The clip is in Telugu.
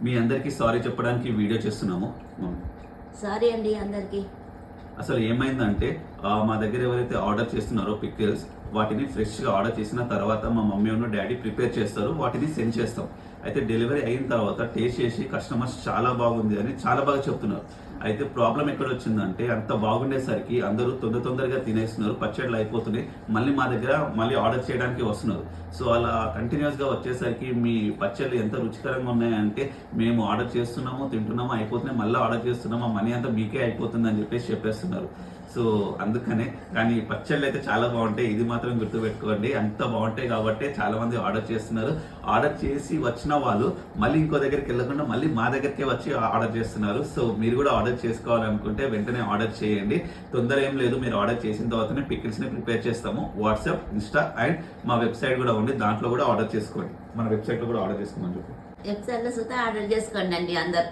మీ అందరికీ సారీ చెప్పడానికి వీడియో చేస్తున్నాము. సారీ అండి అందరికి. అసలు ఏమైందంటే మా దగ్గర ఎవరైతే ఆర్డర్ చేస్తున్నారో పికిల్స్, వాటిని ఫ్రెష్గా ఆర్డర్ చేసిన తర్వాత మా మమ్మీ ఉన్న డాడీ ప్రిపేర్ చేస్తారు, వాటిని సెండ్ చేస్తాం. అయితే డెలివరీ అయిన తర్వాత టేస్ట్ చేసి కస్టమర్స్ చాలా బాగుంది అని చాలా బాగా చెప్తున్నారు. అయితే ప్రాబ్లం ఎక్కడ వచ్చిందంటే అంత బాగుండేసరికి అందరూ తొందరగా తినేస్తున్నారు, పచ్చళ్ళు అయిపోతున్నాయి, మళ్ళీ మా దగ్గర మళ్ళీ ఆర్డర్ చేయడానికి వస్తున్నారు. సో అలా కంటిన్యూస్గా వచ్చేసరికి మీ పచ్చళ్ళు ఎంత రుచికరంగా ఉన్నాయంటే మేము ఆర్డర్ చేస్తున్నాము, తింటున్నాము, అయిపోతున్నాయి, మళ్ళీ ఆర్డర్ చేస్తున్నాము, మనీ అంతా మీకే అయిపోతుంది అని చెప్పేస్తున్నారు. సో అందుకనే, కానీ పచ్చళ్ళు అయితే చాలా బాగుంటాయి, ఇది మాత్రం గుర్తుపెట్టుకోండి. అంత బాగుంటాయి కాబట్టి చాలా మంది ఆర్డర్ చేస్తున్నారు. ఆర్డర్ చేసి వచ్చిన వాళ్ళు మళ్ళీ ఇంకో దగ్గరికి వెళ్ళకుండా మళ్ళీ మా దగ్గరికే వచ్చి ఆర్డర్ చేస్తున్నారు. సో మీరు కూడా ఆర్డర్ చేసుకోవాలనుకుంటే వెంటనే ఆర్డర్ చేయండి. తొందర ఏం లేదు, మీరు ఆర్డర్ చేసిన తర్వాతనే పికిల్స్ని ప్రిపేర్ చేస్తాము. వాట్సాప్, ఇన్స్టా అండ్ మా వెబ్సైట్ కూడా ఉంది, దాంట్లో కూడా ఆర్డర్ చేసుకోండి. మన వెబ్సైట్లో కూడా ఆర్డర్ చేసుకోమని చెప్పి వెబ్సైట్లో సుతా ఆర్డర్ చేసుకోండి అండి అందరు.